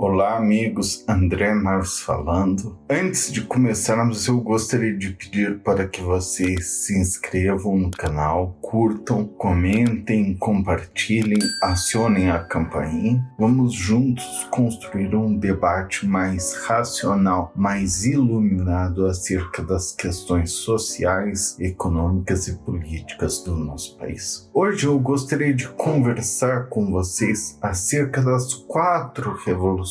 Olá amigos, André Naves falando. Antes de começarmos, eu gostaria de pedir para que vocês se inscrevam no canal, curtam, comentem, compartilhem, acionem a campainha. Vamos juntos construir um debate mais racional, mais iluminado acerca das questões sociais, econômicas e políticas do nosso país. Hoje eu gostaria de conversar com vocês acerca das 4 revoluções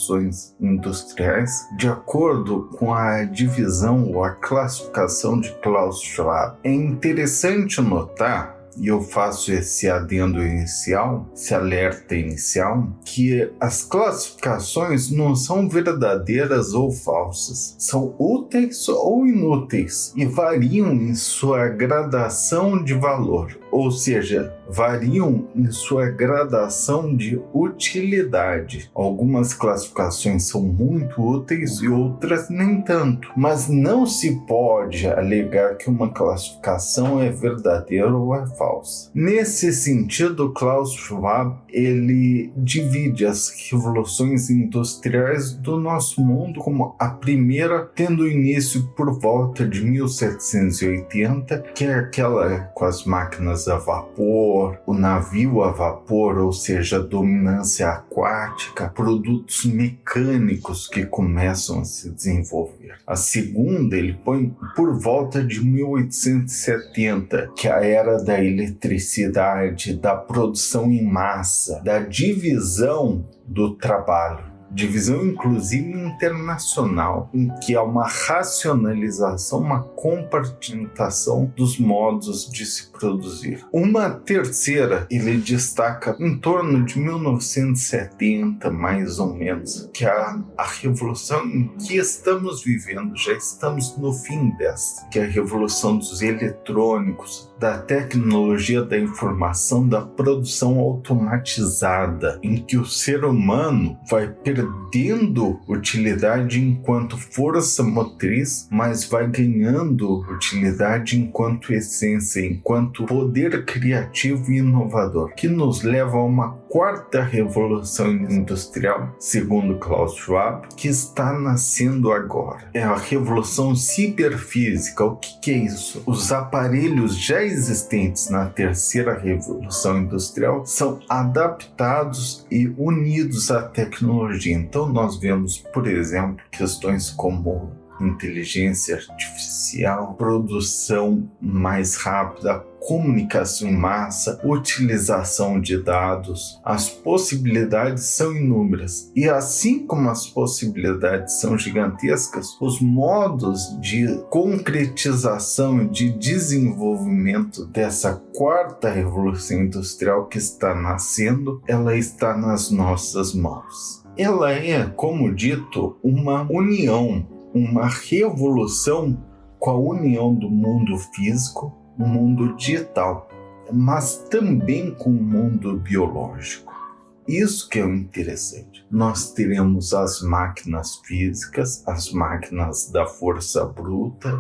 industriais, de acordo com a divisão ou a classificação de Klaus Schwab. É interessante notar, e eu faço esse adendo inicial, esse alerta inicial, que as classificações não são verdadeiras ou falsas, são úteis ou inúteis e variam em sua gradação de valor, ou seja, variam em sua gradação de utilidade. Algumas classificações são muito úteis e outras nem tanto, mas não se pode alegar que uma classificação é verdadeira ou é falsa. Nesse sentido, Klaus Schwab ele divide as revoluções industriais do nosso mundo como a primeira tendo início por volta de 1780, que é aquela com as máquinas a vapor, o navio a vapor, ou seja, a dominância aquática, produtos mecânicos que começam a se desenvolver. A segunda ele põe por volta de 1870, que é a era da eletricidade, da produção em massa, da divisão do trabalho. Divisão inclusive internacional, em que há uma racionalização, uma compartimentação dos modos de se produzir. Uma terceira, ele destaca em torno de 1970, mais ou menos, que é a revolução em que estamos vivendo, já estamos no fim dessa, que é a revolução dos eletrônicos, da tecnologia da informação, da produção automatizada, em que o ser humano vai perdendo utilidade enquanto força motriz, mas vai ganhando utilidade enquanto essência, enquanto poder criativo e inovador, que nos leva a uma quarta revolução industrial, segundo Klaus Schwab, que está nascendo agora. É a revolução ciberfísica. O que é isso? Os aparelhos já existentes na terceira revolução industrial são adaptados e unidos à tecnologia. Então nós vemos, por exemplo, questões como inteligência artificial, produção mais rápida, comunicação em massa, utilização de dados. As possibilidades são inúmeras. E assim como as possibilidades são gigantescas, os modos de concretização e de desenvolvimento dessa quarta revolução industrial que está nascendo, ela está nas nossas mãos. Ela é, como dito, uma união, uma revolução com a união do mundo físico, o mundo digital, mas também com o mundo biológico. Isso que é o interessante. Nós teremos as máquinas físicas, as máquinas da força bruta,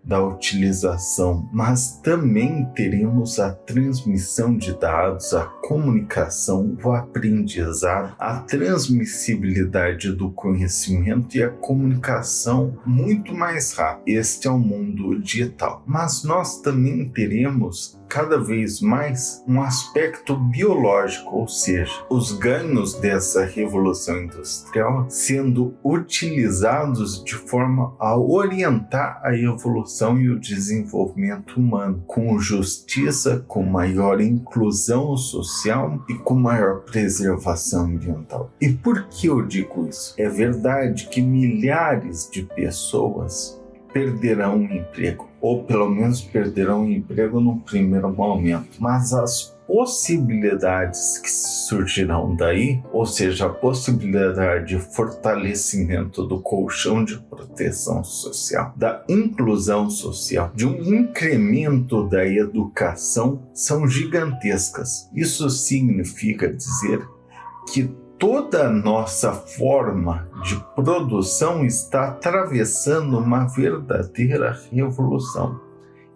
da utilização, mas também teremos a transmissão de dados, a comunicação, o aprendizado, a transmissibilidade do conhecimento e a comunicação muito mais rápida. Este é o mundo digital. Mas nós também teremos cada vez mais um aspecto biológico, ou seja, os ganhos dessa revolução industrial sendo utilizados de forma a orientar a evolução e o desenvolvimento humano, com justiça, com maior inclusão social e com maior preservação ambiental. E por que eu digo isso? É verdade que milhares de pessoas perderão o emprego, ou pelo menos perderão o emprego no primeiro momento, mas as possibilidades que surgirão daí, ou seja, a possibilidade de fortalecimento do colchão de proteção social, da inclusão social, de um incremento da educação, são gigantescas. Isso significa dizer que toda a nossa forma de produção está atravessando uma verdadeira revolução.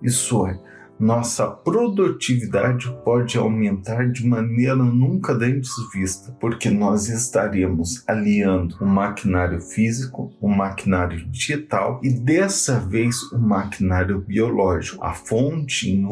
Isso é, nossa produtividade pode aumentar de maneira nunca antes vista, porque nós estaremos aliando o maquinário físico, o maquinário digital e dessa vez o maquinário biológico, a fonte em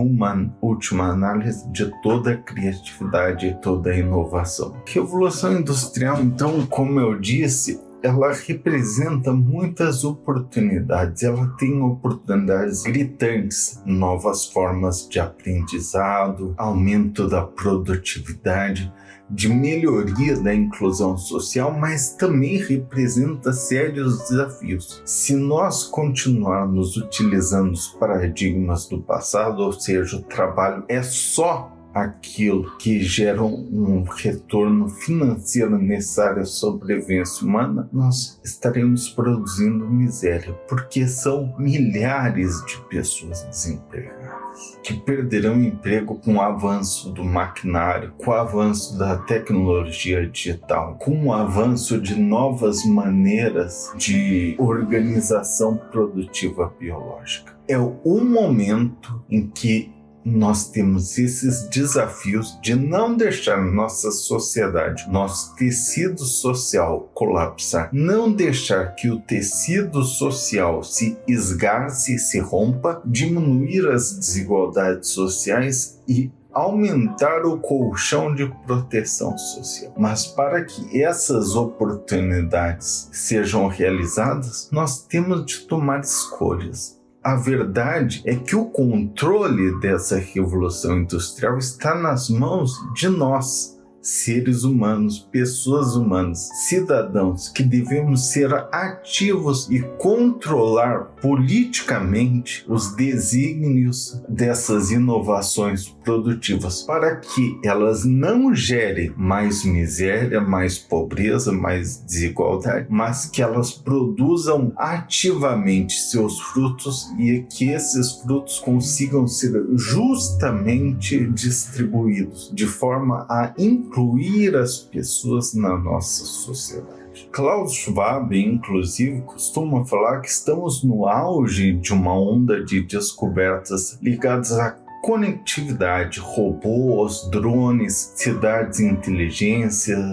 última análise de toda a criatividade e toda a inovação. Revolução industrial, então, como eu disse, ela representa muitas oportunidades, ela tem oportunidades gritantes, novas formas de aprendizado, aumento da produtividade, de melhoria da inclusão social, mas também representa sérios desafios. Se nós continuarmos utilizando os paradigmas do passado, ou seja, o trabalho é só aquilo que gera um retorno financeiro necessário à sobrevivência humana, nós estaremos produzindo miséria, porque são milhares de pessoas desempregadas, que perderão emprego com o avanço do maquinário, com o avanço da tecnologia digital, com o avanço de novas maneiras de organização produtiva biológica. É o momento em que nós temos esses desafios de não deixar nossa sociedade, nosso tecido social colapsar, não deixar que o tecido social se esgarce, se rompa, diminuir as desigualdades sociais e aumentar o colchão de proteção social. Mas para que essas oportunidades sejam realizadas, nós temos de tomar escolhas. A verdade é que o controle dessa revolução industrial está nas mãos de nós, seres humanos, pessoas humanas, cidadãos, que devemos ser ativos e controlar politicamente os desígnios dessas inovações produtivas para que elas não gerem mais miséria, mais pobreza, mais desigualdade, mas que elas produzam ativamente seus frutos e que esses frutos consigam ser justamente distribuídos de forma a incluir as pessoas na nossa sociedade. Klaus Schwab, inclusive, costuma falar que estamos no auge de uma onda de descobertas ligadas à conectividade, robôs, drones, cidades inteligentes,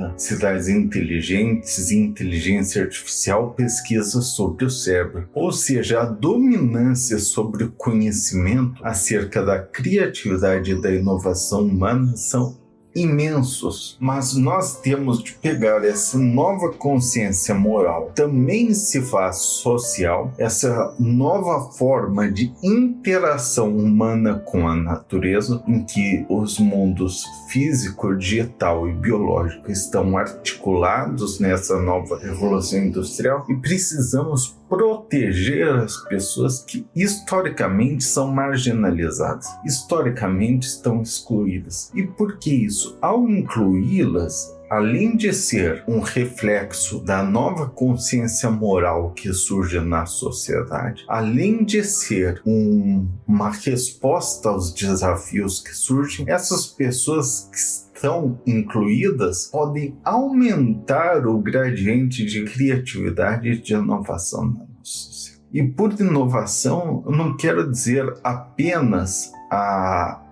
inteligência artificial, pesquisa sobre o cérebro. Ou seja, a dominância sobre o conhecimento acerca da criatividade e da inovação humana são imensos, mas nós temos de pegar essa nova consciência moral, também se faz social, essa nova forma de interação humana com a natureza, em que os mundos físico, digital e biológico estão articulados nessa nova revolução industrial e precisamos proteger as pessoas que historicamente são marginalizadas, historicamente estão excluídas. E por que isso? Ao incluí-las, além de ser um reflexo da nova consciência moral que surge na sociedade, além de ser uma resposta aos desafios que surgem, essas pessoas que estão incluídas podem aumentar o gradiente de criatividade e de inovação na nossa sociedade. E por inovação, eu não quero dizer apenas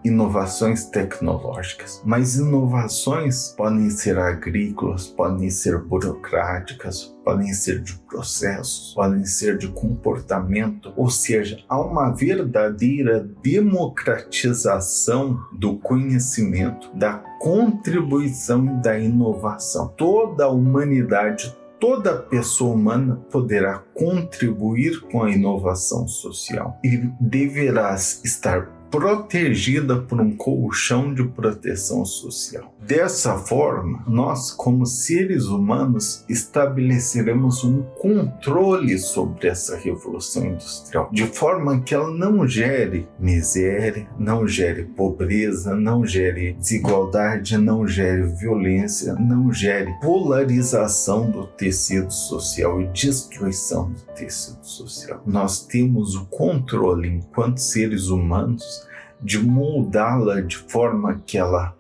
inovações tecnológicas, mas inovações podem ser agrícolas, podem ser burocráticas, podem ser de processos, podem ser de comportamento, ou seja, há uma verdadeira democratização do conhecimento, da contribuição e da inovação. Toda a humanidade, toda pessoa humana poderá contribuir com a inovação social e deverá estar protegida por um colchão de proteção social. Dessa forma, nós, como seres humanos, estabeleceremos um controle sobre essa revolução industrial, de forma que ela não gere miséria, não gere pobreza, não gere desigualdade, não gere violência, não gere polarização do tecido social e destruição do tecido social. Nós temos o controle, enquanto seres humanos, de moldá-la de forma que ela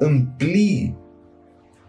amplie,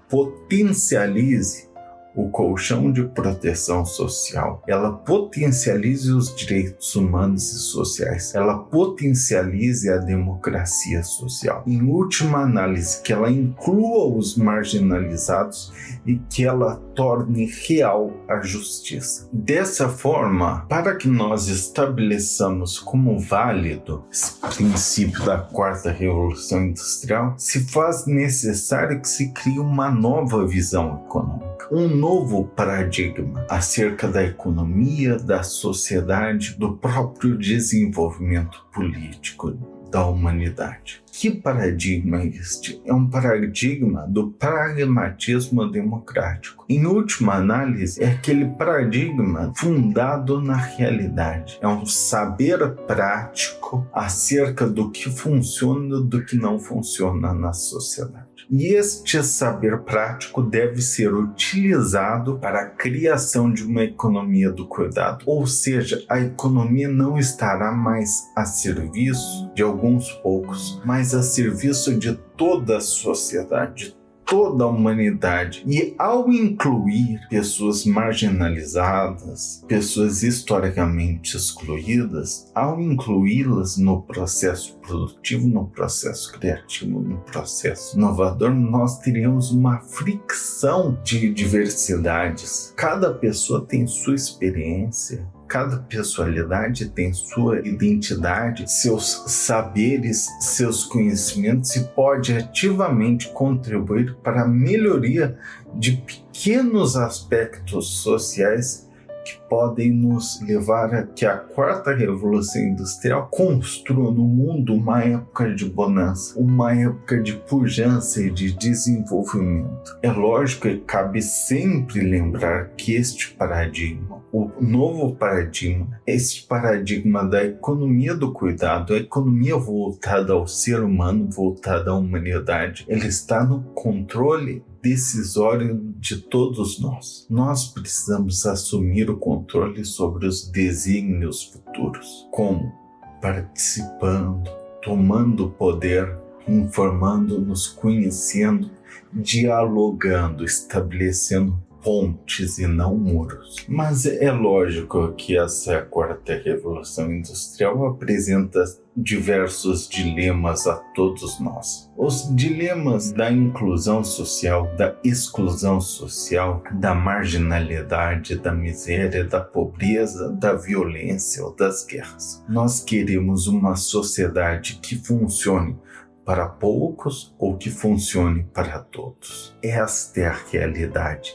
potencialize o colchão de proteção social, ela potencialize os direitos humanos e sociais, ela potencialize a democracia social. Em última análise, que ela inclua os marginalizados e que ela torne real a justiça. Dessa forma, para que nós estabeleçamos como válido esse princípio da quarta revolução industrial, se faz necessário que se crie uma nova visão econômica, um novo paradigma acerca da economia, da sociedade, do próprio desenvolvimento político da humanidade. Que paradigma é este? É um paradigma do pragmatismo democrático. Em última análise, é aquele paradigma fundado na realidade. É um saber prático acerca do que funciona e do que não funciona na sociedade. E este saber prático deve ser utilizado para a criação de uma economia do cuidado. Ou seja, a economia não estará mais a serviço de alguns poucos, mas a serviço de toda a sociedade, toda a humanidade. E ao incluir pessoas marginalizadas, pessoas historicamente excluídas, ao incluí-las no processo produtivo, no processo criativo, no processo inovador, nós teríamos uma fricção de diversidades. Cada pessoa tem sua experiência, cada personalidade tem sua identidade, seus saberes, seus conhecimentos e pode ativamente contribuir para a melhoria de pequenos aspectos sociais que podem nos levar a que a quarta revolução industrial construa no mundo uma época de bonança, uma época de pujança e de desenvolvimento. É lógico que cabe sempre lembrar que este paradigma, o novo paradigma, este paradigma da economia do cuidado, a economia voltada ao ser humano, voltada à humanidade, ele está no controle decisório de todos nós. Nós precisamos assumir o controle sobre os desígnios futuros. Como? Participando, tomando poder, informando-nos, conhecendo, dialogando, estabelecendo pontes e não muros. Mas é lógico que essa quarta revolução industrial apresenta diversos dilemas a todos nós. Os dilemas da inclusão social, da exclusão social, da marginalidade, da miséria, da pobreza, da violência ou das guerras. Nós queremos uma sociedade que funcione para poucos ou que funcione para todos. Esta é a realidade.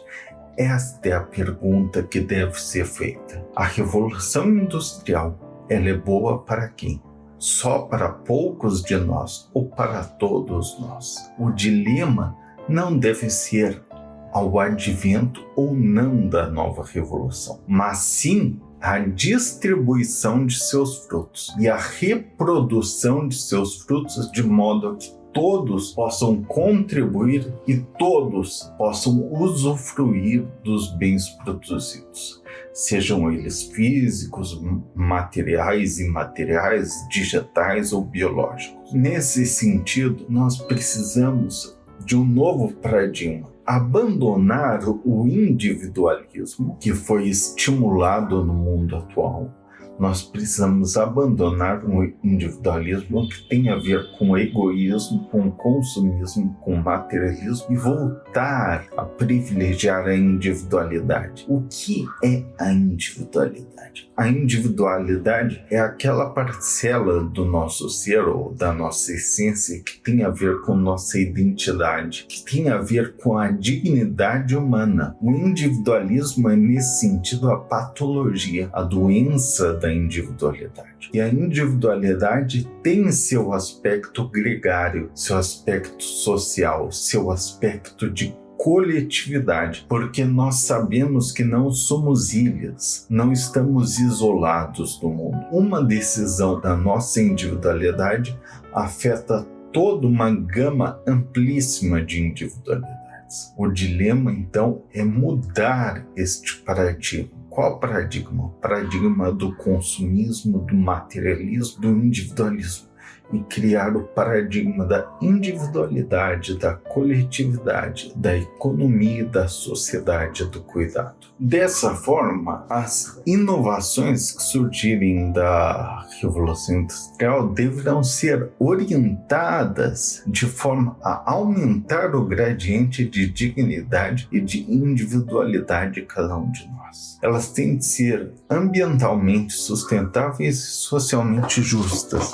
Esta é a pergunta que deve ser feita. A revolução industrial, ela é boa para quem? Só para poucos de nós ou para todos nós? O dilema não deve ser ao advento ou não da nova revolução, mas sim a distribuição de seus frutos e a reprodução de seus frutos de modo que todos possam contribuir e todos possam usufruir dos bens produzidos, sejam eles físicos, materiais, imateriais, digitais ou biológicos. Nesse sentido, nós precisamos de um novo paradigma, abandonar o individualismo que foi estimulado no mundo atual. Nós precisamos abandonar um individualismo que tem a ver com egoísmo, com consumismo, com materialismo e voltar a privilegiar a individualidade. O que é a individualidade? A individualidade é aquela parcela do nosso ser ou da nossa essência que tem a ver com nossa identidade, que tem a ver com a dignidade humana. O individualismo é, nesse sentido, a patologia, a doença da individualidade. E a individualidade tem seu aspecto gregário, seu aspecto social, seu aspecto de coletividade, porque nós sabemos que não somos ilhas, não estamos isolados do mundo. Uma decisão da nossa individualidade afeta toda uma gama amplíssima de individualidades. O dilema, então, é mudar este paradigma. Qual paradigma? O paradigma do consumismo, do materialismo, do individualismo. e criar o paradigma da individualidade, da coletividade, da economia e da sociedade do cuidado. Dessa forma, as inovações que surgirem da Revolução Industrial deverão ser orientadas de forma a aumentar o gradiente de dignidade e de individualidade de cada um de nós. Elas têm de ser ambientalmente sustentáveis e socialmente justas.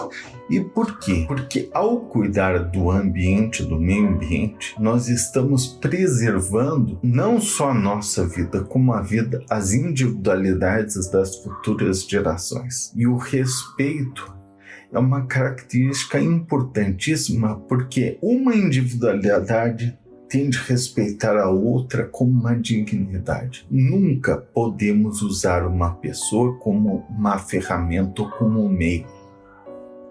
E por quê? Porque ao cuidar do ambiente, do meio ambiente, nós estamos preservando não só a nossa vida, como a vida, as individualidades das futuras gerações. E o respeito é uma característica importantíssima, porque uma individualidade tem de respeitar a outra com uma dignidade. Nunca podemos usar uma pessoa como uma ferramenta ou como um meio.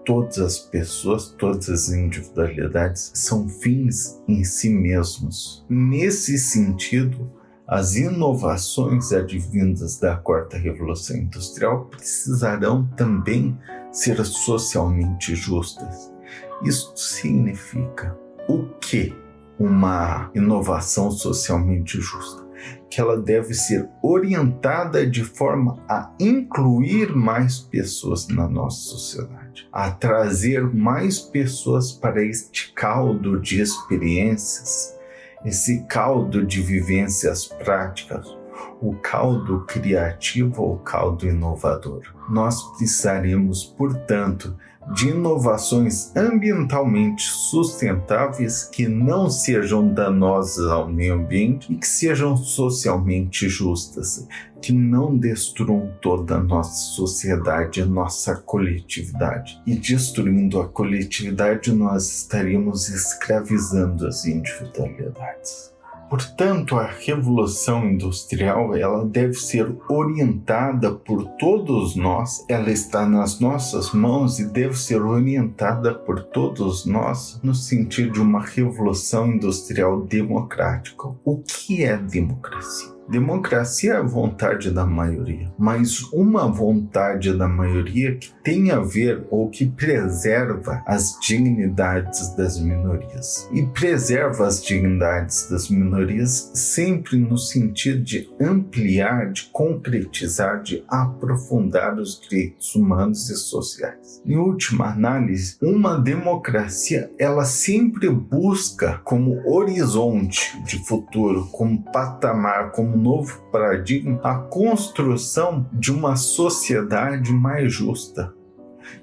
Todas as pessoas, todas as individualidades são fins em si mesmos. Nesse sentido, as inovações advindas da Quarta Revolução Industrial precisarão também ser socialmente justas. Isso significa o quê? Uma inovação socialmente justa? Que ela deve ser orientada de forma a incluir mais pessoas na nossa sociedade, a trazer mais pessoas para este caldo de experiências, esse caldo de vivências práticas, o caldo criativo ou o caldo inovador. Nós precisaremos, portanto, de inovações ambientalmente sustentáveis que não sejam danosas ao meio ambiente e que sejam socialmente justas, que não destruam toda a nossa sociedade, a nossa coletividade. E destruindo a coletividade, nós estaríamos escravizando as individualidades. Portanto, a Revolução Industrial ela deve ser orientada por todos nós, ela está nas nossas mãos e deve ser orientada por todos nós no sentido de uma Revolução Industrial democrática. O que é democracia? Democracia é a vontade da maioria, mas uma vontade da maioria que tem a ver ou que preserva as dignidades das minorias. E preserva as dignidades das minorias sempre no sentido de ampliar, de concretizar, de aprofundar os direitos humanos e sociais. Em última análise, uma democracia ela sempre busca como horizonte de futuro, como patamar, como novo paradigma, a construção de uma sociedade mais justa.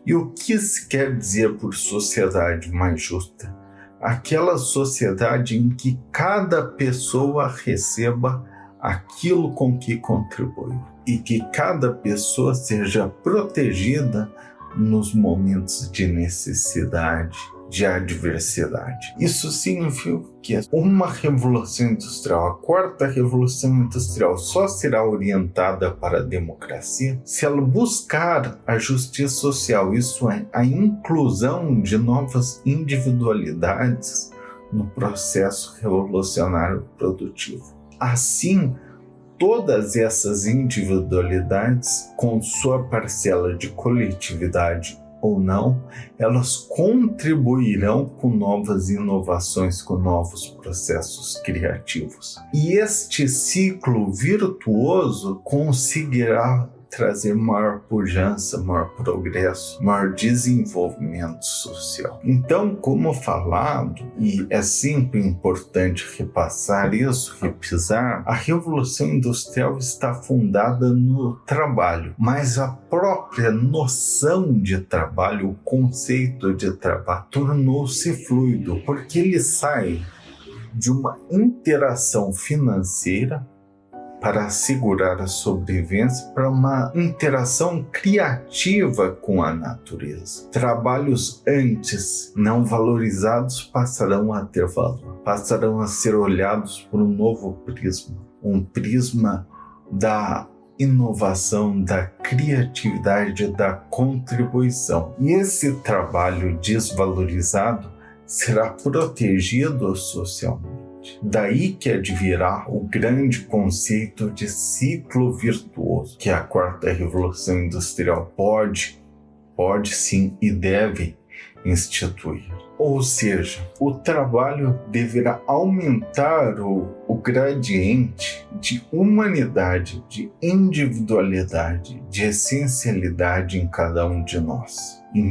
E o que se quer dizer por sociedade mais justa? Aquela sociedade em que cada pessoa receba aquilo com que contribuiu e que cada pessoa seja protegida nos momentos de necessidade, de adversidade. Isso significa que uma revolução industrial, a quarta revolução industrial, só será orientada para a democracia se ela buscar a justiça social, isso é, a inclusão de novas individualidades no processo revolucionário produtivo. Assim, todas essas individualidades, com sua parcela de coletividade ou não, elas contribuirão com novas inovações, com novos processos criativos. E este ciclo virtuoso conseguirá trazer maior pujança, maior progresso, maior desenvolvimento social. Então, como falado, e é sempre importante repassar isso, repisar, a Revolução Industrial está fundada no trabalho, mas a própria noção de trabalho, o conceito de trabalho, tornou-se fluido, porque ele sai de uma interação financeira para assegurar a sobrevivência, para uma interação criativa com a natureza. Trabalhos antes não valorizados passarão a ter valor, passarão a ser olhados por um novo prisma, um prisma da inovação, da criatividade, da contribuição. E esse trabalho desvalorizado será protegido socialmente. Daí que advirá o grande conceito de ciclo virtuoso, que a quarta revolução industrial pode sim e deve instituir. Ou seja, o trabalho deverá aumentar o gradiente de humanidade, de individualidade, de essencialidade em cada um de nós. Em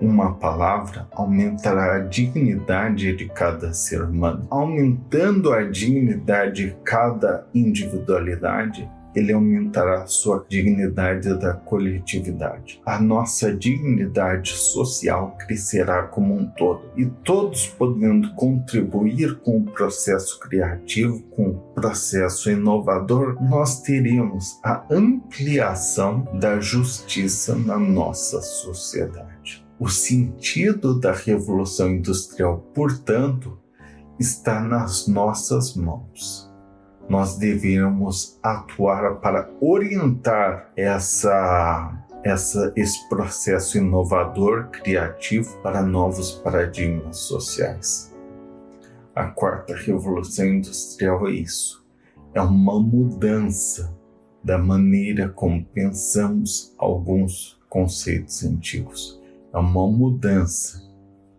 uma palavra, aumentará a dignidade de cada ser humano. Aumentando a dignidade de cada individualidade, ele aumentará a sua dignidade da coletividade. A nossa dignidade social crescerá como um todo. E todos podendo contribuir com o processo criativo, com o processo inovador, nós teremos a ampliação da justiça na nossa sociedade. O sentido da Revolução Industrial, portanto, está nas nossas mãos. Nós deveríamos atuar para orientar esse processo inovador, criativo, para novos paradigmas sociais. A quarta revolução industrial é isso. É uma mudança da maneira como pensamos alguns conceitos antigos. É uma mudança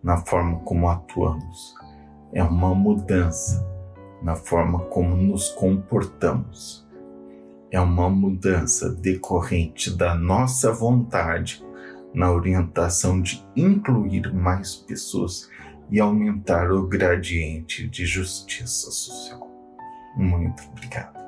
na forma como atuamos. É uma mudança na forma como nos comportamos. É uma mudança decorrente da nossa vontade na orientação de incluir mais pessoas e aumentar o gradiente de justiça social. Muito obrigado.